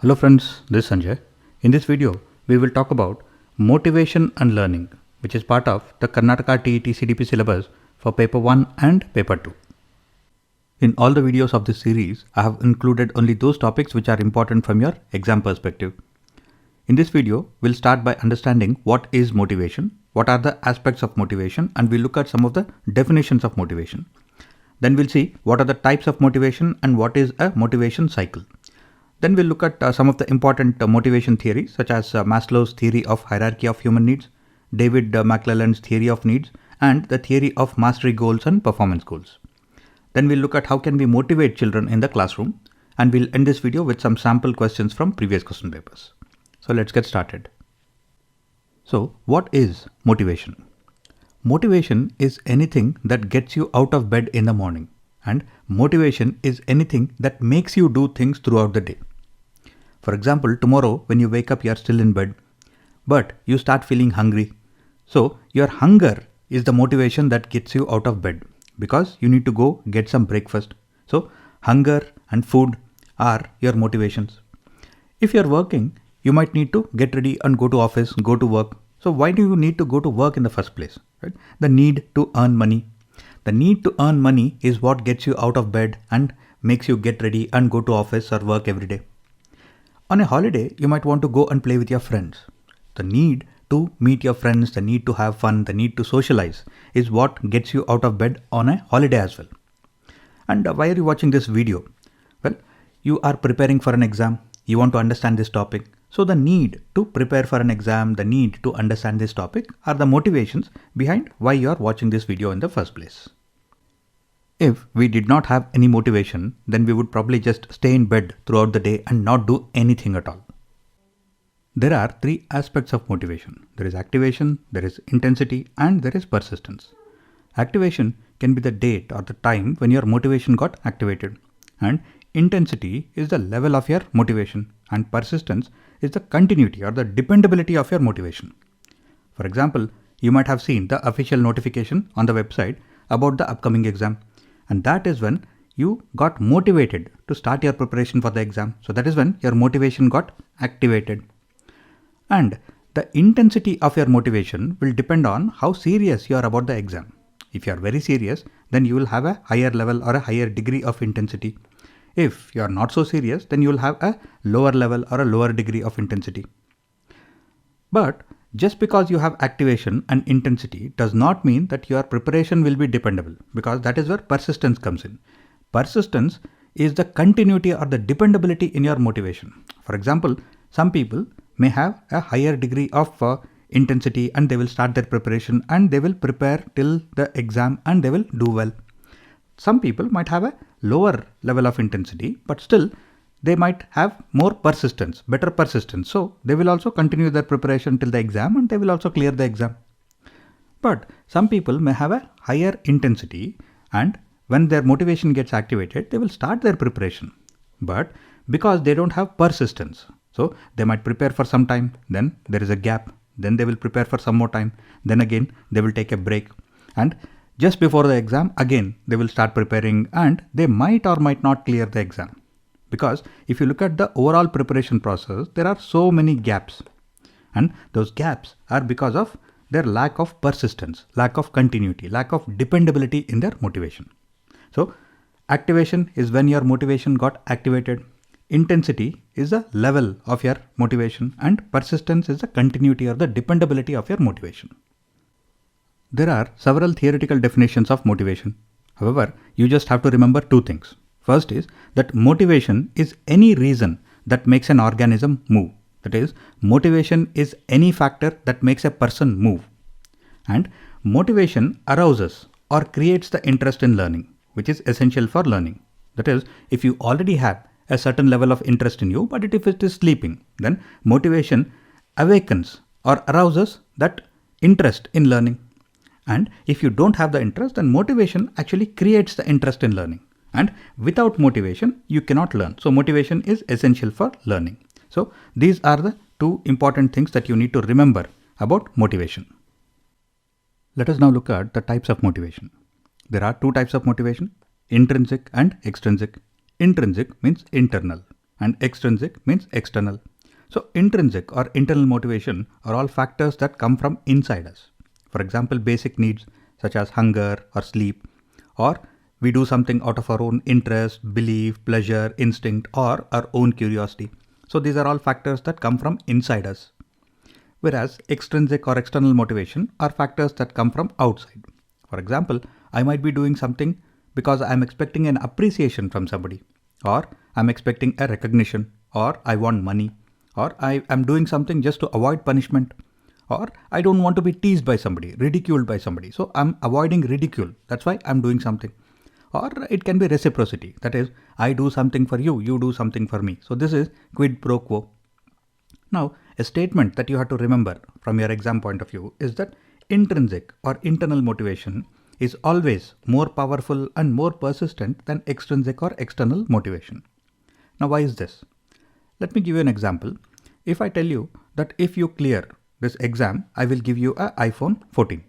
Hello friends, this is Sanjay. In this video, we will talk about motivation and learning, which is part of the Karnataka TET CDP syllabus for paper 1 and paper 2. In all the videos of this series, I have included only those topics which are important from your exam perspective. In this video, we'll start by understanding what is motivation, what are the aspects of motivation, and we'll look at some of the definitions of motivation. Then we'll see what are the types of motivation and what is a motivation cycle. Then we'll look at some of the important motivation theories such as Maslow's theory of hierarchy of human needs, David McClelland's theory of needs, and the theory of mastery goals and performance goals. Then we'll look at how can we motivate children in the classroom, and we'll end this video with some sample questions from previous question papers. So let's get started. So what is motivation? Motivation is anything that gets you out of bed in the morning, and motivation is anything that makes you do things throughout the day. For example, tomorrow when you wake up, you are still in bed, but you start feeling hungry. So your hunger is the motivation that gets you out of bed because you need to go get some breakfast. So hunger and food are your motivations. If you're working, you might need to get ready and go to office, go to work. So why do you need to go to work in the first place? Right? The need to earn money. The need to earn money is what gets you out of bed and makes you get ready and go to office or work every day. On a holiday, you might want to go and play with your friends. The need to meet your friends, the need to have fun, the need to socialize is what gets you out of bed on a holiday as well. And why are you watching this video? Well, you are preparing for an exam. You want to understand this topic. So the need to prepare for an exam, the need to understand this topic are the motivations behind why you are watching this video in the first place. If we did not have any motivation, then we would probably just stay in bed throughout the day and not do anything at all. There are three aspects of motivation. There is activation, there is intensity, and there is persistence. Activation can be the date or the time when your motivation got activated, and intensity is the level of your motivation, and persistence is the continuity or the dependability of your motivation. For example, you might have seen the official notification on the website about the upcoming exam. And that is when you got motivated to start your preparation for the exam. So that is when your motivation got activated. And the intensity of your motivation will depend on how serious you are about the exam. If you are very serious, then you will have a higher level or a higher degree of intensity. If you are not so serious, then you will have a lower level or a lower degree of intensity. But just because you have activation and intensity does not mean that your preparation will be dependable, because that is where persistence comes in. Persistence is the continuity or the dependability in your motivation. For example, some people may have a higher degree of intensity and they will start their preparation and they will prepare till the exam and they will do well. Some people might have a lower level of intensity, but still they might have more persistence, better persistence. So they will also continue their preparation till the exam and they will also clear the exam. But some people may have a higher intensity and when their motivation gets activated, they will start their preparation. But because they don't have persistence, so they might prepare for some time, then there is a gap, then they will prepare for some more time, then again they will take a break. And just before the exam, again they will start preparing and they might or might not clear the exam. Because if you look at the overall preparation process, there are so many gaps. And those gaps are because of their lack of persistence, lack of continuity, lack of dependability in their motivation. So activation is when your motivation got activated. Intensity is the level of your motivation and persistence is the continuity or the dependability of your motivation. There are several theoretical definitions of motivation. However, you just have to remember two things. First is that motivation is any reason that makes an organism move. That is, motivation is any factor that makes a person move. And motivation arouses or creates the interest in learning, which is essential for learning. That is, if you already have a certain level of interest in you, but if it is sleeping, then motivation awakens or arouses that interest in learning. And if you don't have the interest, then motivation actually creates the interest in learning. And without motivation, you cannot learn. So motivation is essential for learning. So these are the two important things that you need to remember about motivation. Let us now look at the types of motivation. There are two types of motivation, intrinsic and extrinsic. Intrinsic means internal and extrinsic means external. So intrinsic or internal motivation are all factors that come from inside us. For example, basic needs such as hunger or sleep, or we do something out of our own interest, belief, pleasure, instinct, or our own curiosity. So these are all factors that come from inside us. Whereas extrinsic or external motivation are factors that come from outside. For example, I might be doing something because I'm expecting an appreciation from somebody, or I'm expecting a recognition, or I want money, or I am doing something just to avoid punishment, or I don't want to be teased by somebody, ridiculed by somebody. So I'm avoiding ridicule. That's why I'm doing something. Or it can be reciprocity. That is, I do something for you, you do something for me. So this is quid pro quo. Now, a statement that you have to remember from your exam point of view is that intrinsic or internal motivation is always more powerful and more persistent than extrinsic or external motivation. Now, why is this? Let me give you an example. If I tell you that if you clear this exam, I will give you an iPhone 14.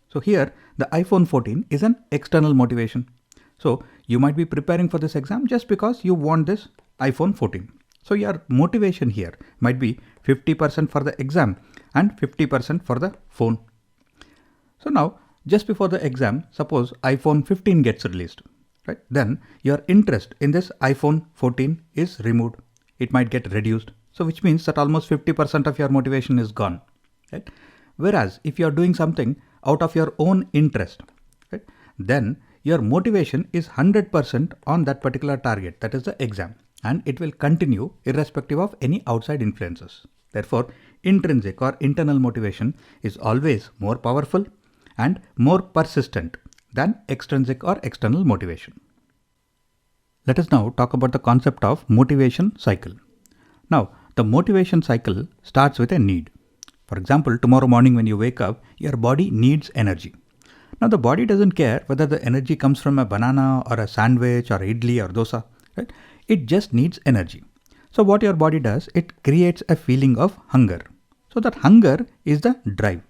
So here, the iPhone 14 is an external motivation. So you might be preparing for this exam just because you want this iPhone 14. So your motivation here might be 50% for the exam and 50% for the phone. So now, just before the exam, suppose iPhone 15 gets released, right? Then your interest in this iPhone 14 is removed. It might get reduced. So which means that almost 50% of your motivation is gone, right? Whereas if you are doing something out of your own interest, right, then your motivation is 100% on that particular target, that is the exam, and it will continue irrespective of any outside influences. Therefore, intrinsic or internal motivation is always more powerful and more persistent than extrinsic or external motivation. Let us now talk about the concept of motivation cycle. Now, the motivation cycle starts with a need. For example, tomorrow morning when you wake up, your body needs energy. Now, the body doesn't care whether the energy comes from a banana or a sandwich or idli or dosa, right? It just needs energy. So what your body does, it creates a feeling of hunger. So that hunger is the drive.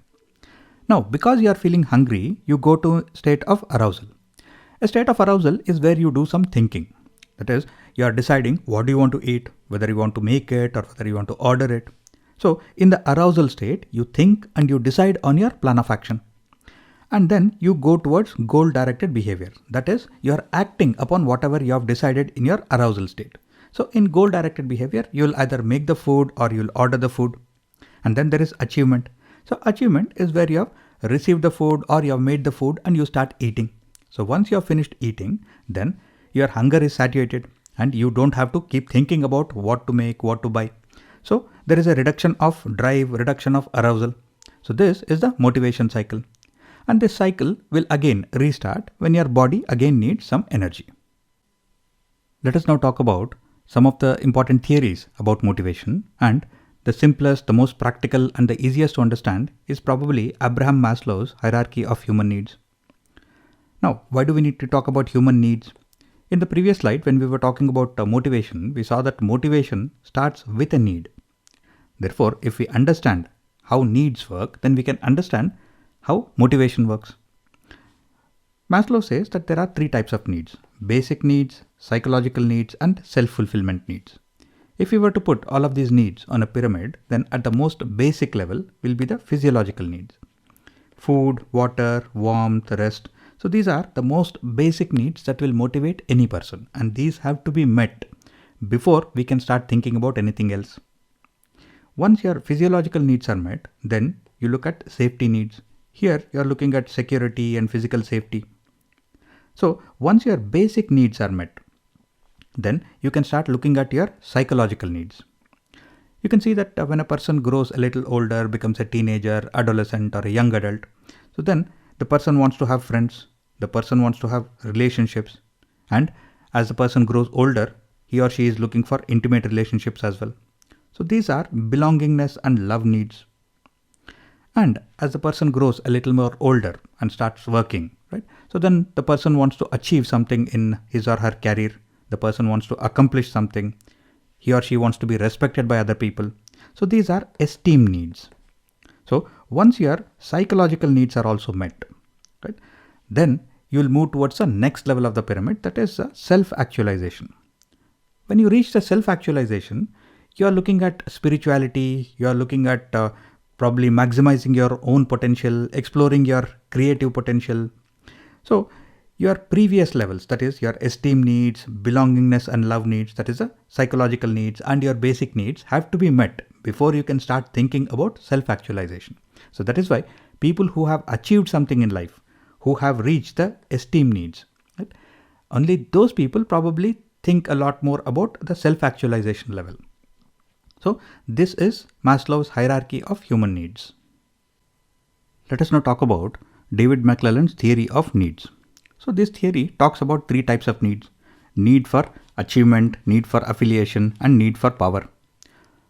Now, because you are feeling hungry, you go to a state of arousal. A state of arousal is where you do some thinking. That is, you are deciding what do you want to eat, whether you want to make it or whether you want to order it. So in the arousal state, you think and you decide on your plan of action. And then you go towards goal-directed behavior. That is, you are acting upon whatever you have decided in your arousal state. So in goal-directed behavior, you will either make the food or you will order the food. And then there is achievement. So achievement is where you have received the food or you have made the food and you start eating. So once you have finished eating, then your hunger is satiated and you don't have to keep thinking about what to make, what to buy. So there is a reduction of drive, reduction of arousal. So this is the motivation cycle. And this cycle will again restart when your body again needs some energy. Let us now talk about some of the important theories about motivation, and the simplest, the most practical and the easiest to understand is probably Abraham Maslow's hierarchy of human needs. Now, why do we need to talk about human needs? In the previous slide, when we were talking about motivation, we saw that motivation starts with a need. Therefore, if we understand how needs work, then we can understand how motivation works. Maslow says that there are three types of needs: basic needs, psychological needs, and self-fulfillment needs. If we were to put all of these needs on a pyramid, then at the most basic level will be the physiological needs. Food, water, warmth, rest. So these are the most basic needs that will motivate any person, and these have to be met before we can start thinking about anything else. Once your physiological needs are met, then you look at safety needs. Here you are looking at security and physical safety. So once your basic needs are met, then you can start looking at your psychological needs. You can see that when a person grows a little older, becomes a teenager, adolescent, or a young adult, so then the person wants to have friends, the person wants to have relationships, and as the person grows older, he or she is looking for intimate relationships as well. So these are belongingness and love needs. And as the person grows a little more older and starts working, right? So then the person wants to achieve something in his or her career. The person wants to accomplish something. He or she wants to be respected by other people. So these are esteem needs. So once your psychological needs are also met, right, then you will move towards the next level of the pyramid, that is self-actualization. When you reach the self-actualization, you are looking at spirituality, you are looking at probably maximizing your own potential, exploring your creative potential. So your previous levels, that is your esteem needs, belongingness and love needs, that is the psychological needs, and your basic needs have to be met before you can start thinking about self-actualization. So that is why people who have achieved something in life, who have reached the esteem needs, right? Only those people probably think a lot more about the self-actualization level. So this is Maslow's hierarchy of human needs. Let us now talk about David McClelland's theory of needs. So this theory talks about three types of needs: need for achievement, need for affiliation, and need for power.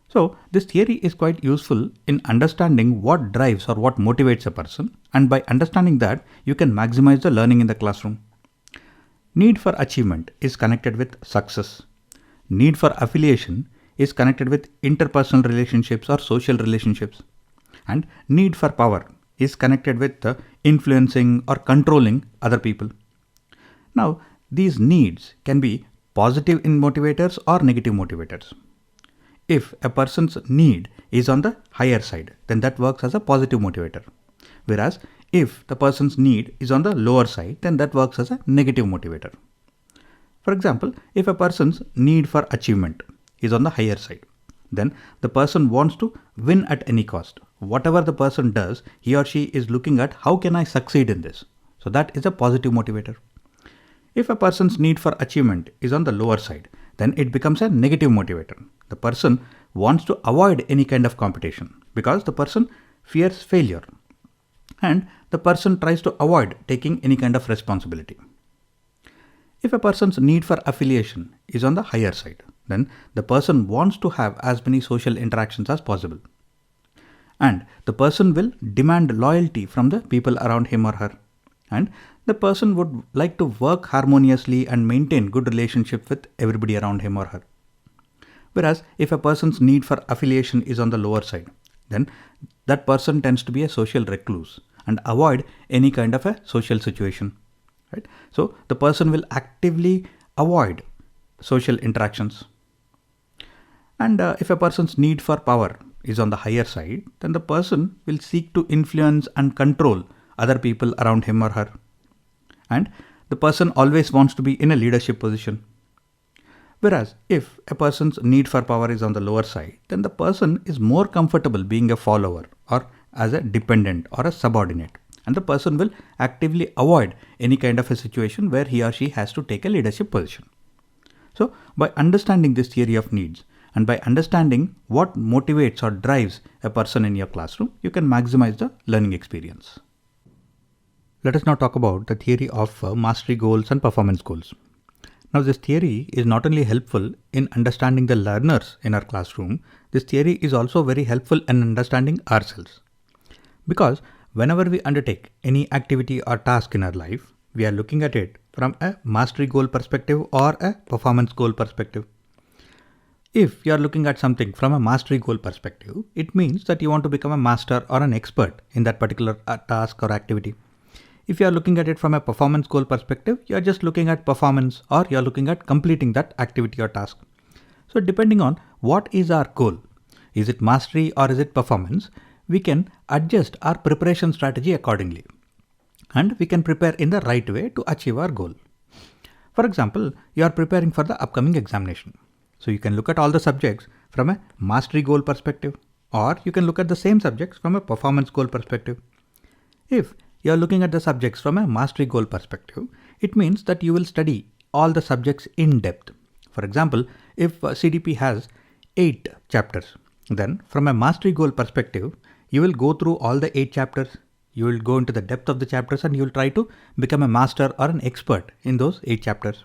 So this theory is quite useful in understanding what drives or what motivates a person, and by understanding that, you can maximize the learning in the classroom. Need for achievement is connected with success. Need for affiliation is connected with interpersonal relationships or social relationships. And need for power is connected with influencing or controlling other people. Now, these needs can be positive in motivators or negative motivators. If a person's need is on the higher side, then that works as a positive motivator. Whereas if the person's need is on the lower side, then that works as a negative motivator. For example, if a person's need for achievement is on the higher side, then the person wants to win at any cost. Whatever the person does, he or she is looking at how can I succeed in this. So that is a positive motivator. If a person's need for achievement is on the lower side, then it becomes a negative motivator. The person wants to avoid any kind of competition because the person fears failure, and the person tries to avoid taking any kind of responsibility. If a person's need for affiliation is on the higher side, then the person wants to have as many social interactions as possible. And the person will demand loyalty from the people around him or her. And the person would like to work harmoniously and maintain good relationship with everybody around him or her. Whereas if a person's need for affiliation is on the lower side, then that person tends to be a social recluse and avoid any kind of a social situation. Right? So the person will actively avoid social interactions. And if a person's need for power is on the higher side, then the person will seek to influence and control other people around him or her. And the person always wants to be in a leadership position. Whereas if a person's need for power is on the lower side, then the person is more comfortable being a follower or as a dependent or a subordinate. And the person will actively avoid any kind of a situation where he or she has to take a leadership position. So by understanding this theory of needs, and by understanding what motivates or drives a person in your classroom, you can maximize the learning experience. Let us now talk about the theory of mastery goals and performance goals. Now this theory is not only helpful in understanding the learners in our classroom, this theory is also very helpful in understanding ourselves. Because whenever we undertake any activity or task in our life, we are looking at it from a mastery goal perspective or a performance goal perspective. If you are looking at something from a mastery goal perspective, it means that you want to become a master or an expert in that particular task or activity. If you are looking at it from a performance goal perspective, you are just looking at performance or you are looking at completing that activity or task. So depending on what is our goal, is it mastery or is it performance, we can adjust our preparation strategy accordingly. And we can prepare in the right way to achieve our goal. For example, you are preparing for the upcoming examination. So you can look at all the subjects from a mastery goal perspective, or you can look at the same subjects from a performance goal perspective. If you are looking at the subjects from a mastery goal perspective, it means that you will study all the subjects in depth. For example, if CDP has 8 chapters, then from a mastery goal perspective, you will go through all the 8 chapters. You will go into the depth of the chapters and you will try to become a master or an expert in those 8 chapters.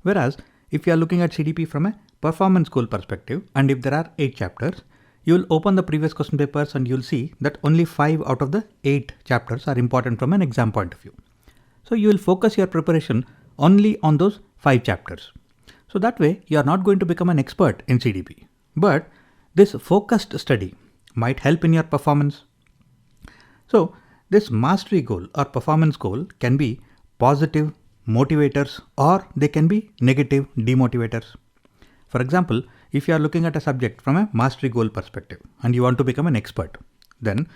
Whereas if you are looking at CDP from a performance goal perspective, and if there are 8 chapters, you will open the previous question papers and you will see that only 5 out of the 8 chapters are important from an exam point of view. So you will focus your preparation only on those 5 chapters. So that way you are not going to become an expert in CDP. But this focused study might help in your performance. So this mastery goal or performance goal can be positive motivators or they can be negative demotivators. For example, if you are looking at a subject from a mastery goal perspective and you want to become an expert, then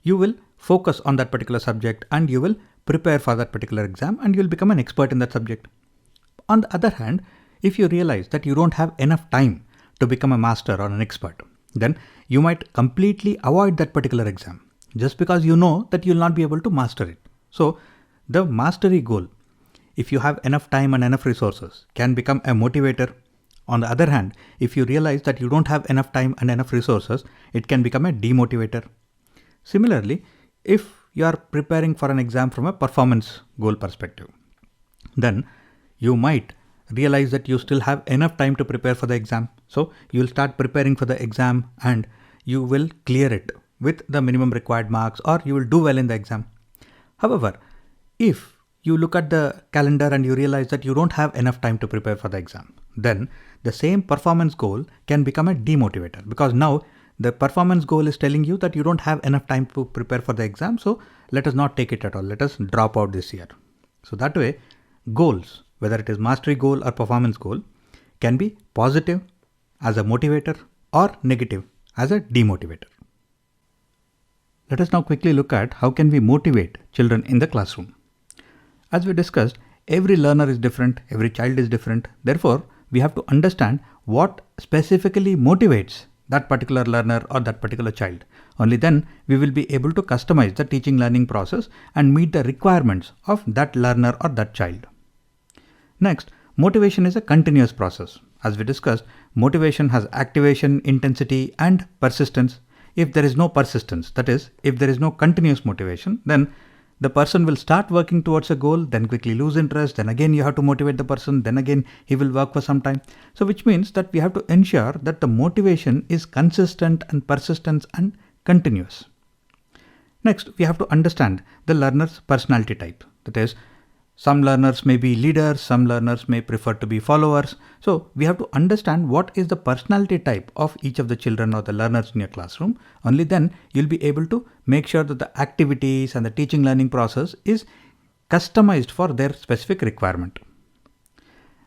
you will focus on that particular subject and you will prepare for that particular exam and you will become an expert in that subject. On the other hand, if you realize that you don't have enough time to become a master or an expert, then you might completely avoid that particular exam just because you know that you'll not be able to master it. So the mastery goal, if you have enough time and enough resources, can become a motivator. On the other hand, if you realize that you don't have enough time and enough resources, it can become a demotivator. Similarly, if you are preparing for an exam from a performance goal perspective, then you might realize that you still have enough time to prepare for the exam. So you will start preparing for the exam and you will clear it with the minimum required marks, or you will do well in the exam. However, if you look at the calendar and you realize that you don't have enough time to prepare for the exam, then the same performance goal can become a demotivator, because now the performance goal is telling you that you don't have enough time to prepare for the exam. So let us not take it at all. Let us drop out this year. So that way, goals, whether it is mastery goal or performance goal, can be positive as a motivator or negative as a demotivator. Let us now quickly look at how can we motivate children in the classroom. As we discussed, every learner is different, every child is different. Therefore, we have to understand what specifically motivates that particular learner or that particular child. Only then we will be able to customize the teaching learning process and meet the requirements of that learner or that child. Next, motivation is a continuous process. As we discussed, motivation has activation, intensity, and persistence. If there is no persistence, that is, if there is no continuous motivation, then the person will start working towards a goal, then quickly lose interest, then again you have to motivate the person, then again he will work for some time. So which means that we have to ensure that the motivation is consistent and persistent and continuous. Next, we have to understand the learner's personality type. That is, some learners may be leaders, some learners may prefer to be followers. So we have to understand what is the personality type of each of the children or the learners in your classroom. Only then you'll be able to make sure that the activities and the teaching learning process is customized for their specific requirement.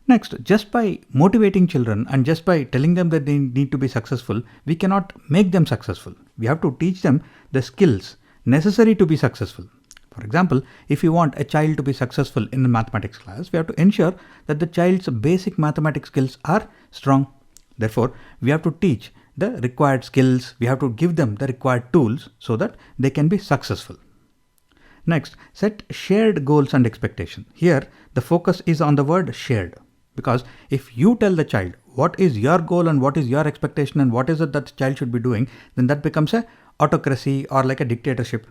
Next, just by motivating children and just by telling them that they need to be successful, we cannot make them successful. We have to teach them the skills necessary to be successful. For example, if you want a child to be successful in a mathematics class, we have to ensure that the child's basic mathematics skills are strong. Therefore, we have to teach the required skills, we have to give them the required tools so that they can be successful. Next, set shared goals and expectations. Here, the focus is on the word shared, because if you tell the child what is your goal and what is your expectation and what is it that the child should be doing, then that becomes a autocracy or like a dictatorship.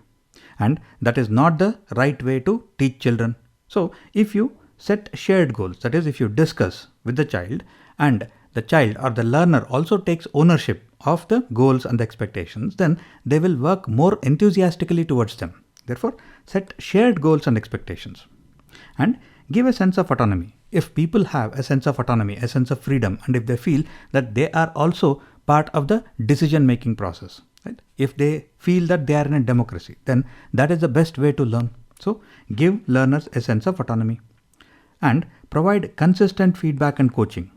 And that is not the right way to teach children. So if you set shared goals, that is, if you discuss with the child and the child or the learner also takes ownership of the goals and the expectations, then they will work more enthusiastically towards them. Therefore, set shared goals and expectations and give a sense of autonomy. If people have a sense of autonomy, a sense of freedom, and if they feel that they are also part of the decision-making process, right? If they feel that they are in a democracy, then that is the best way to learn. So give learners a sense of autonomy and provide consistent feedback and coaching.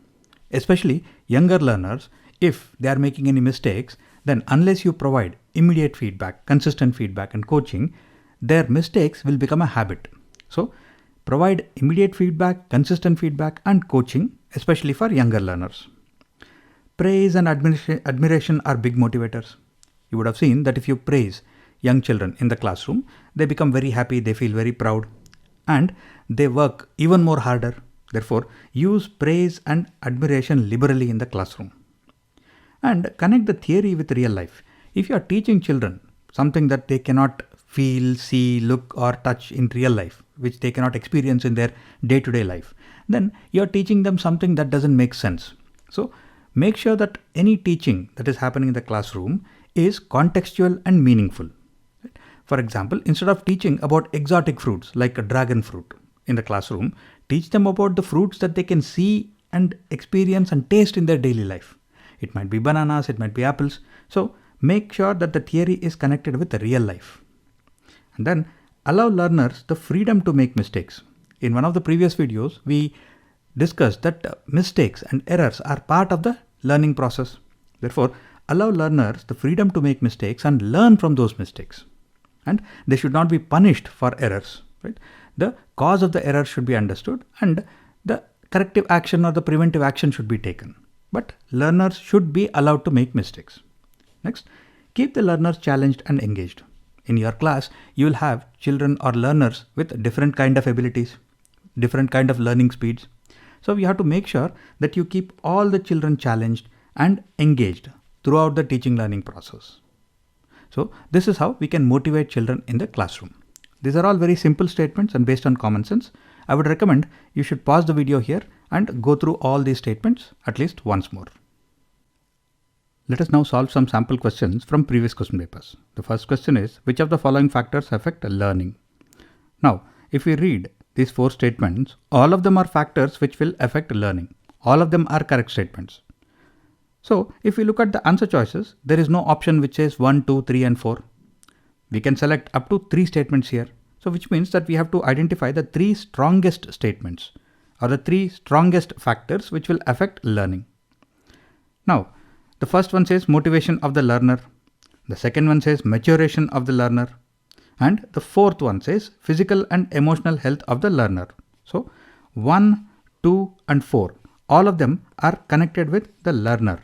Especially younger learners, if they are making any mistakes, then unless you provide immediate feedback, consistent feedback and coaching, their mistakes will become a habit. So provide immediate feedback, consistent feedback and coaching, especially for younger learners. Praise and admiration are big motivators. You would have seen that if you praise young children in the classroom, they become very happy, they feel very proud, and they work even more harder. Therefore, use praise and admiration liberally in the classroom. And connect the theory with real life. If you are teaching children something that they cannot feel, see, look or touch in real life, which they cannot experience in their day-to-day life, then you are teaching them something that doesn't make sense. So make sure that any teaching that is happening in the classroom is contextual and meaningful. For example, instead of teaching about exotic fruits like a dragon fruit in the classroom, teach them about the fruits that they can see and experience and taste in their daily life. It might be bananas, it might be apples. So make sure that the theory is connected with the real life. And then allow learners the freedom to make mistakes. In one of the previous videos, we discussed that mistakes and errors are part of the learning process. Therefore, allow learners the freedom to make mistakes and learn from those mistakes. And they should not be punished for errors. Right? The cause of the error should be understood and the corrective action or the preventive action should be taken. But learners should be allowed to make mistakes. Next, keep the learners challenged and engaged. In your class, you will have children or learners with different kind of abilities, different kind of learning speeds. So you have to make sure that you keep all the children challenged and engaged throughout the teaching learning process. So this is how we can motivate children in the classroom. These are all very simple statements and based on common sense. I would recommend you should pause the video here and go through all these statements at least once more. Let us now solve some sample questions from previous question papers. The first question is, which of the following factors affect learning? Now, if we read these 4 statements, all of them are factors which will affect learning. All of them are correct statements. So, if we look at the answer choices, there is no option which says 1, 2, 3 and 4. We can select up to 3 statements here. So, which means that we have to identify the 3 strongest statements or the 3 strongest factors which will affect learning. Now, the first one says motivation of the learner. The second one says maturation of the learner. And the fourth one says physical and emotional health of the learner. So 1, 2 and 4, all of them are connected with the learner.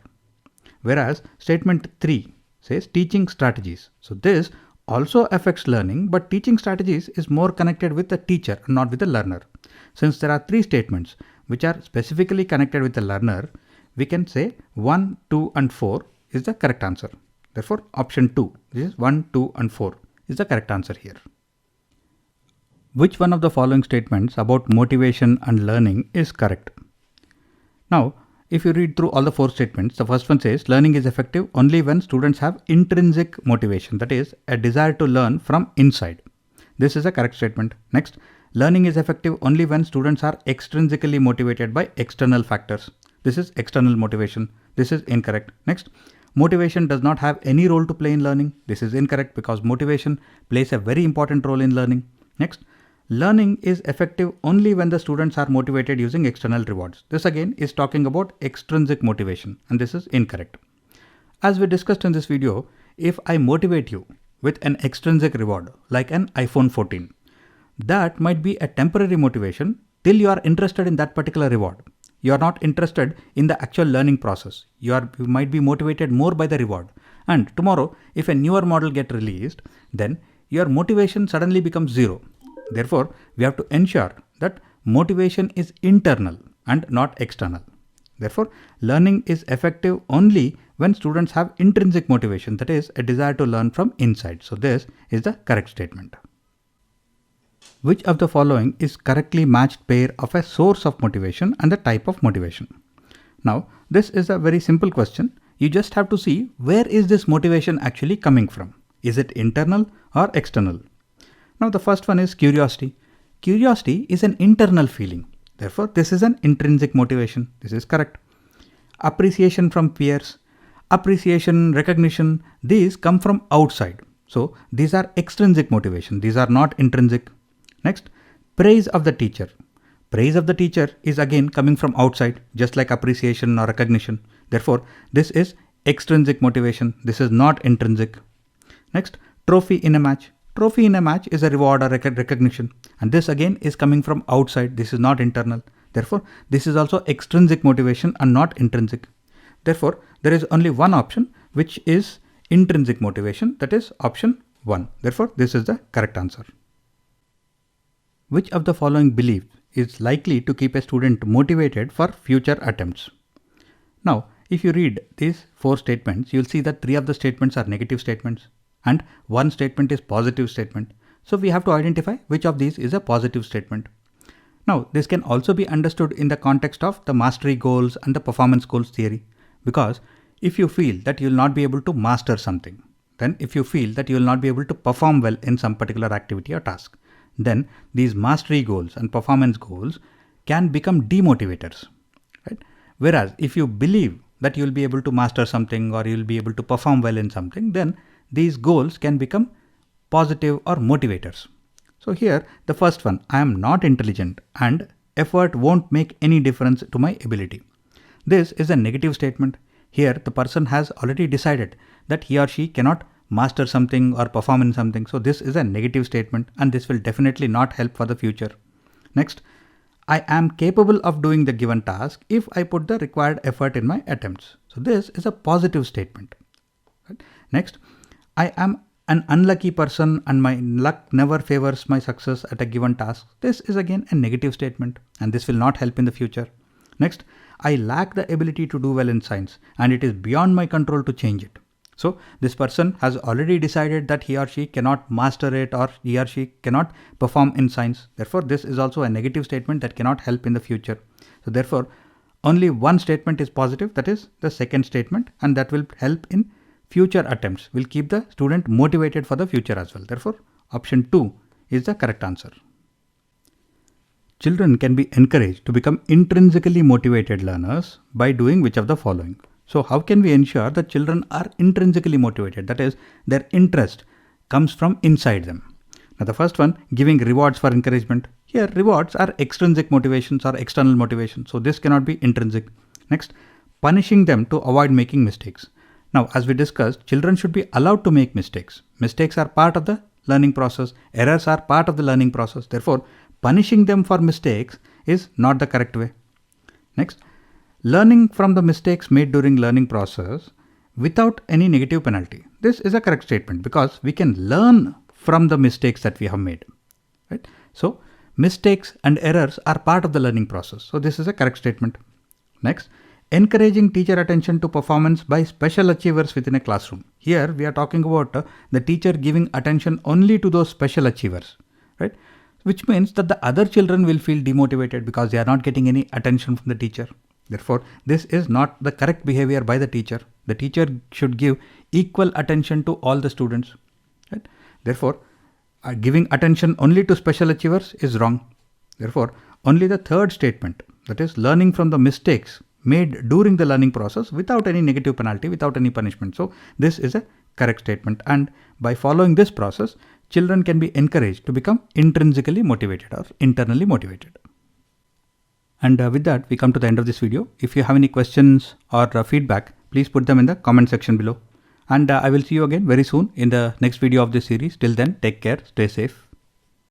Whereas statement 3 says teaching strategies. So this also affects learning, but teaching strategies is more connected with the teacher, not with the learner. Since there are 3 statements which are specifically connected with the learner, we can say 1, 2 and 4 is the correct answer. Therefore, option 2, this is 1, 2 and 4 is the correct answer here. Which one of the following statements about motivation and learning is correct? Now, if you read through all the 4 statements, the first one says learning is effective only when students have intrinsic motivation, that is a desire to learn from inside. This is a correct statement. Next, learning is effective only when students are extrinsically motivated by external factors. This is external motivation. This is incorrect. Next, motivation does not have any role to play in learning. This is incorrect because motivation plays a very important role in learning. Next, learning is effective only when the students are motivated using external rewards. This again is talking about extrinsic motivation and this is incorrect. As we discussed in this video, if I motivate you with an extrinsic reward like an iPhone 14, that might be a temporary motivation till you are interested in that particular reward. You are not interested in the actual learning process. You might be motivated more by the reward. And tomorrow, if a newer model gets released, then your motivation suddenly becomes 0. Therefore, we have to ensure that motivation is internal and not external. Therefore, learning is effective only when students have intrinsic motivation, that is a desire to learn from inside. So this is the correct statement. Which of the following is correctly matched pair of a source of motivation and the type of motivation? Now, this is a very simple question. You just have to see where is this motivation actually coming from. Is it internal or external? Now, the first one is curiosity. Curiosity is an internal feeling. Therefore, this is an intrinsic motivation. This is correct. Appreciation from peers, appreciation, recognition, these come from outside. So, these are extrinsic motivation. These are not intrinsic. Next, praise of the teacher. Praise of the teacher is again coming from outside, just like appreciation or recognition. Therefore, this is extrinsic motivation. This is not intrinsic. Next, trophy in a match. Trophy in a match is a reward or recognition. And this again is coming from outside. This is not internal. Therefore, this is also extrinsic motivation and not intrinsic. Therefore, there is only one option which is intrinsic motivation, that is option 1. Therefore, this is the correct answer. Which of the following beliefs is likely to keep a student motivated for future attempts? Now, if you read these 4 statements, you'll see that 3 of the statements are negative statements and 1 statement is positive statement. So we have to identify which of these is a positive statement. Now, this can also be understood in the context of the mastery goals and the performance goals theory, because if you feel that you'll not be able to master something, then if you feel that you'll not be able to perform well in some particular activity or task, then these mastery goals and performance goals can become demotivators, right? Whereas if you believe that you'll be able to master something or you'll be able to perform well in something, then these goals can become positive or motivators. So here, the first one, I am not intelligent and effort won't make any difference to my ability. This is a negative statement. Here the person has already decided that he or she cannot master something or perform in something. So this is a negative statement and this will definitely not help for the future. Next, I am capable of doing the given task if I put the required effort in my attempts. So this is a positive statement. Right? Next, I am an unlucky person and my luck never favors my success at a given task. This is again a negative statement and this will not help in the future. Next, I lack the ability to do well in science and it is beyond my control to change it. So this person has already decided that he or she cannot master it or he or she cannot perform in science. Therefore, this is also a negative statement that cannot help in the future. So therefore, only one statement is positive, that is the second statement, and that will help in future attempts, will keep the student motivated for the future as well. Therefore, option 2 is the correct answer. Children can be encouraged to become intrinsically motivated learners by doing which of the following. So how can we ensure that children are intrinsically motivated? That is, their interest comes from inside them. Now the first one, giving rewards for encouragement. Here rewards are extrinsic motivations or external motivations. So this cannot be intrinsic. Next, punishing them to avoid making mistakes. Now as we discussed, children should be allowed to make mistakes. Mistakes are part of the learning process. Errors are part of the learning process. Therefore, punishing them for mistakes is not the correct way. Next, learning from the mistakes made during learning process without any negative penalty. This is a correct statement because we can learn from the mistakes that we have made. Right? So mistakes and errors are part of the learning process. So this is a correct statement. Next, encouraging teacher attention to performance by special achievers within a classroom. Here we are talking about the teacher giving attention only to those special achievers, right? Which means that the other children will feel demotivated because they are not getting any attention from the teacher. Therefore, this is not the correct behavior by the teacher. The teacher should give equal attention to all the students. Right? Therefore, giving attention only to special achievers is wrong. Therefore, only the third statement, that is learning from the mistakes made during the learning process without any negative penalty, without any punishment. So this is a correct statement, and by following this process, children can be encouraged to become intrinsically motivated or internally motivated. And with that, we come to the end of this video. If you have any questions or feedback, please put them in the comment section below. And I will see you again very soon in the next video of this series. Till then, take care, stay safe.